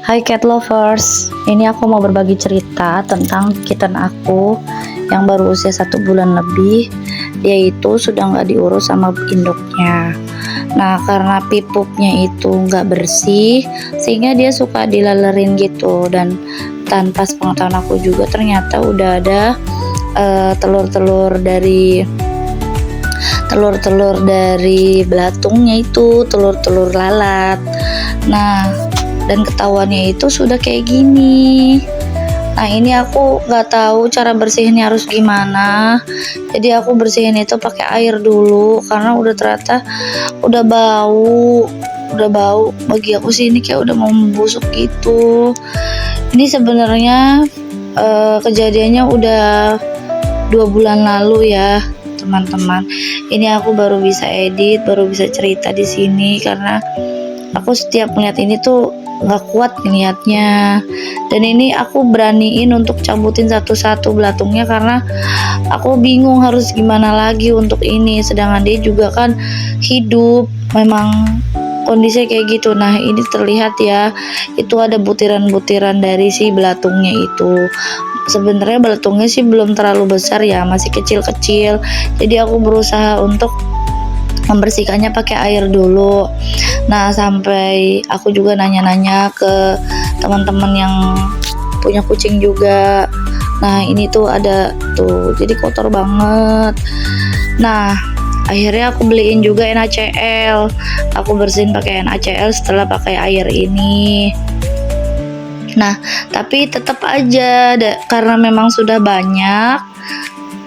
Hai cat lovers, ini aku mau berbagi cerita tentang kitten aku yang baru usia 1 bulan lebih. Dia itu sudah nggak diurus sama induknya. Nah, karena pipupnya itu nggak bersih, sehingga dia suka dilalerin gitu. Dan tanpa sepengetahuan aku juga ternyata udah ada telur-telur dari belatungnya itu, telur-telur lalat. Nah, dan ketahuannya itu sudah kayak gini. Nah, ini aku nggak tahu cara bersihinnya harus gimana. Jadi aku bersihin itu pakai air dulu karena ternyata udah bau. Bagi aku sih ini kayak udah mau membusuk gitu. Ini sebenarnya kejadiannya udah 2 bulan lalu ya, teman-teman. Ini aku baru bisa edit, baru bisa cerita di sini karena aku setiap melihat ini tuh nggak kuat ngeliatnya. Dan ini aku beraniin untuk cabutin satu-satu belatungnya karena aku bingung harus gimana lagi untuk ini, sedangkan dia juga kan hidup, memang kondisinya kayak gitu. Nah, ini terlihat ya, itu ada butiran-butiran dari si belatungnya itu. Sebenarnya belatungnya sih belum terlalu besar ya, masih kecil-kecil. Jadi aku berusaha untuk membersihkannya pakai air dulu. Nah, sampai aku juga nanya-nanya ke teman-teman yang punya kucing juga. Nah, ini tuh ada tuh, jadi kotor banget. Nah, akhirnya aku beliin juga NaCl. Aku bersihin pakai NaCl setelah pakai air ini. Nah, tapi tetap aja karena memang sudah banyak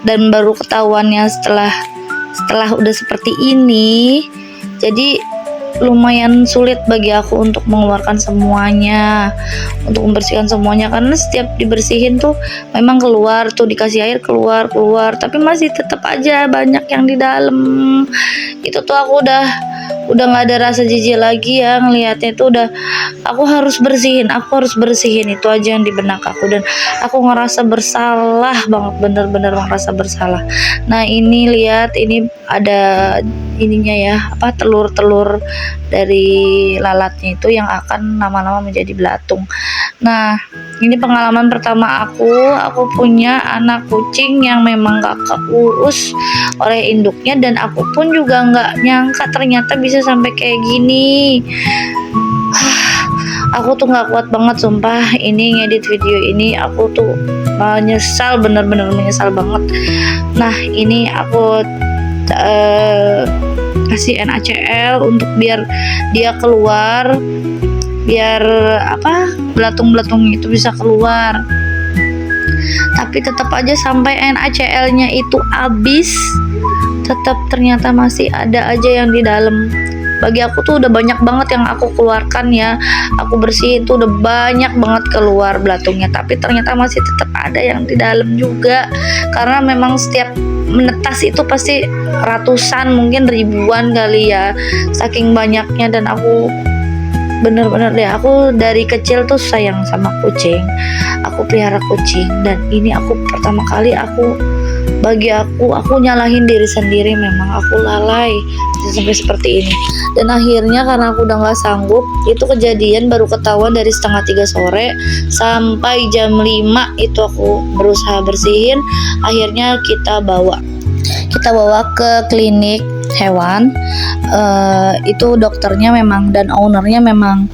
dan baru ketahuannya setelah udah seperti ini, jadi lumayan sulit bagi aku untuk mengeluarkan semuanya, untuk membersihkan semuanya, karena setiap dibersihin tuh memang keluar tuh, dikasih air keluar, tapi masih tetap aja banyak yang di dalam. Itu tuh aku udah nggak ada rasa jijik lagi ya ngelihatnya. Itu udah aku harus bersihin itu aja yang di benak aku, dan aku ngerasa bersalah banget, bener-bener ngerasa bersalah. Nah, ini lihat, ini ada ininya ya, telur-telur dari lalatnya itu yang akan lama-lama menjadi belatung. Nah, ini pengalaman pertama aku punya anak kucing yang memang gak keurus oleh induknya, dan aku pun juga gak nyangka ternyata bisa sampai kayak gini. Aku tuh gak kuat banget sumpah, ini ngedit video ini aku tuh menyesal, bener-bener menyesal banget. Nah, ini aku kasih NaCl untuk biar dia keluar, biar belatung-belatungnya itu bisa keluar. Tapi tetap aja sampai NaCl-nya itu habis, tetap ternyata masih ada aja yang di dalam. Bagi aku tuh udah banyak banget yang aku keluarkan ya, aku bersihin tuh udah banyak banget keluar belatungnya, tapi ternyata masih tetap ada yang di dalam juga. Karena memang setiap menetas itu pasti ratusan, mungkin ribuan kali ya, saking banyaknya. Dan aku bener-bener deh, aku dari kecil tuh sayang sama kucing, aku pelihara kucing, dan ini aku pertama kali bagi aku nyalahin diri sendiri, memang aku lalai sampai seperti ini. Dan akhirnya karena aku udah gak sanggup, itu kejadian baru ketahuan dari setengah 3 sore sampai jam 5 itu aku berusaha bersihin. Akhirnya kita bawa ke klinik hewan. Itu dokternya memang dan ownernya memang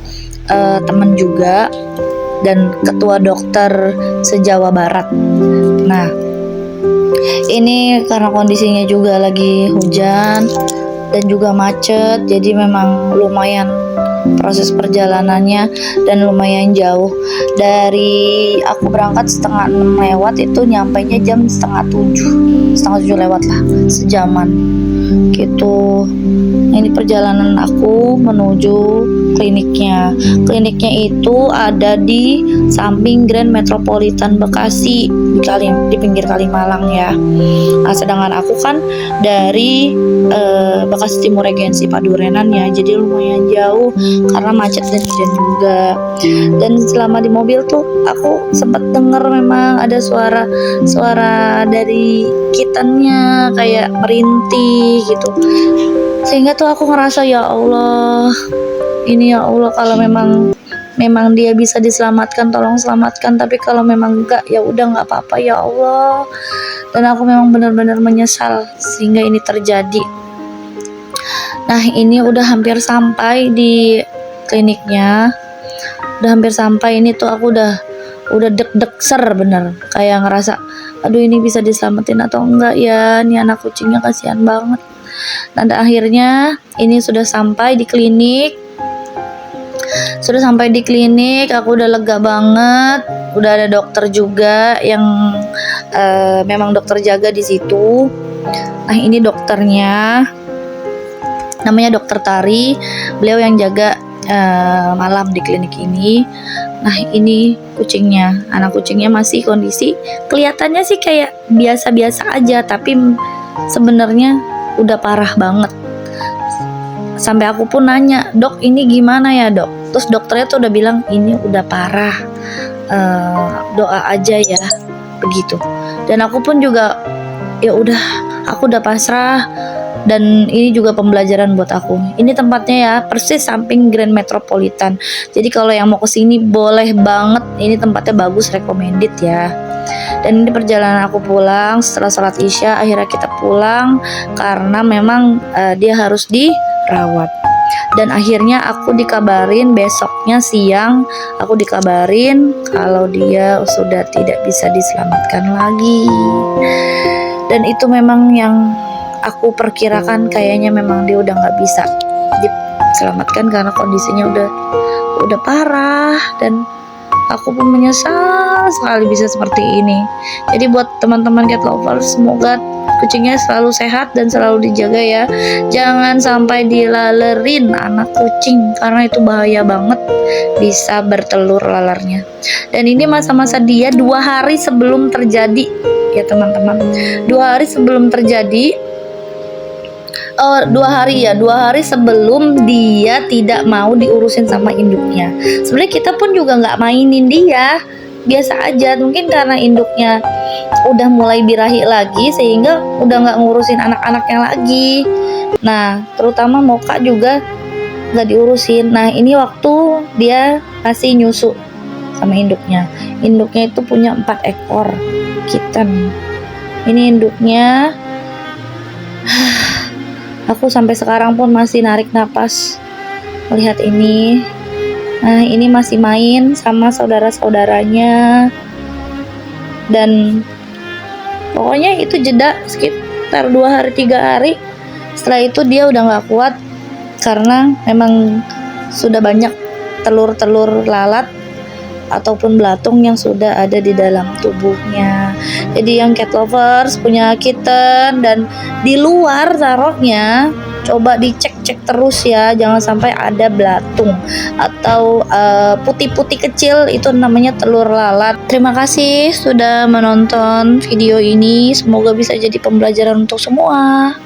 temen juga, dan ketua dokter se-Jawa Barat. Nah, ini karena kondisinya juga lagi hujan dan juga macet, jadi memang lumayan proses perjalanannya dan lumayan jauh. Dari aku berangkat setengah 6 lewat, itu nyampainya jam setengah 7 lewat lah, sejaman gitu. Ini perjalanan aku menuju kliniknya. Kliniknya itu ada di samping Grand Metropolitan Bekasi, di pinggir Kalimalang ya. Nah, sedangkan aku kan dari Bekasi Timur Regensi Padurenan ya, jadi lumayan jauh karena macet dan hujan juga. Dan selama di mobil tuh aku sempat denger memang ada suara dari kittennya kayak merintih gitu, sehingga tuh aku ngerasa ya Allah, ini ya Allah, kalau memang memang dia bisa diselamatkan, tolong selamatkan. Tapi kalau memang enggak, ya udah nggak apa-apa ya Allah. Dan aku memang benar-benar menyesal sehingga ini terjadi. Nah, ini udah hampir sampai di kliniknya. Udah hampir sampai, ini tuh aku udah deg-deg bener, kayak ngerasa aduh ini bisa diselamatin atau enggak ya, nih anak kucingnya kasihan banget. Dan akhirnya ini sudah sampai di klinik. Aku udah lega banget. Udah ada dokter juga yang memang dokter jaga di situ. Nah, ini dokternya namanya Dokter Tari. Beliau yang jaga malam di klinik ini. Nah, ini kucingnya, anak kucingnya masih kondisi kelihatannya sih kayak biasa-biasa aja, tapi sebenarnya udah parah banget. Sampai aku pun nanya, dok ini gimana ya dok? Terus dokternya tuh udah bilang ini udah parah, doa aja ya, begitu. Dan aku pun juga ya udah, aku udah pasrah. Dan ini juga pembelajaran buat aku. Ini tempatnya ya persis samping Grand Metropolitan. Jadi kalau yang mau kesini boleh banget. Ini tempatnya bagus, recommended ya. Dan ini perjalanan aku pulang setelah sholat isya. Akhirnya kita pulang karena memang dia harus dirawat. Dan akhirnya aku dikabarin besoknya siang, aku dikabarin kalau dia sudah tidak bisa diselamatkan lagi. Dan itu memang yang aku perkirakan, kayaknya memang dia udah nggak bisa diselamatkan karena kondisinya udah parah. Dan aku pun menyesal sekali bisa seperti ini. Jadi buat teman-teman cat lovers, semoga kucingnya selalu sehat dan selalu dijaga ya. Jangan sampai dilalerin anak kucing karena itu bahaya banget, bisa bertelur lalarnya. Dan ini masa-masa dia 2 hari sebelum terjadi ya teman-teman. 2 hari sebelum terjadi. 2 hari sebelum dia tidak mau diurusin sama induknya. Sebenarnya kita pun juga nggak mainin dia, biasa aja. Mungkin karena induknya udah mulai birahi lagi sehingga udah nggak ngurusin anak-anaknya lagi. Nah, terutama Moka juga nggak diurusin. Nah, ini waktu dia kasih nyusu sama induknya. Induknya itu punya 4 ekor kitten. Ini induknya. Aku sampai sekarang pun masih narik napas melihat ini. Nah, ini masih main sama saudara-saudaranya. Dan pokoknya itu jeda sekitar 2 hari 3 hari. Setelah itu dia udah gak kuat karena memang sudah banyak telur-telur lalat ataupun belatung yang sudah ada di dalam tubuhnya. Jadi yang cat lovers punya kitten dan di luar taruhnya, coba dicek-cek terus ya, jangan sampai ada belatung atau putih-putih kecil, itu namanya telur lalat. Terima kasih sudah menonton video ini, semoga bisa jadi pembelajaran untuk semua.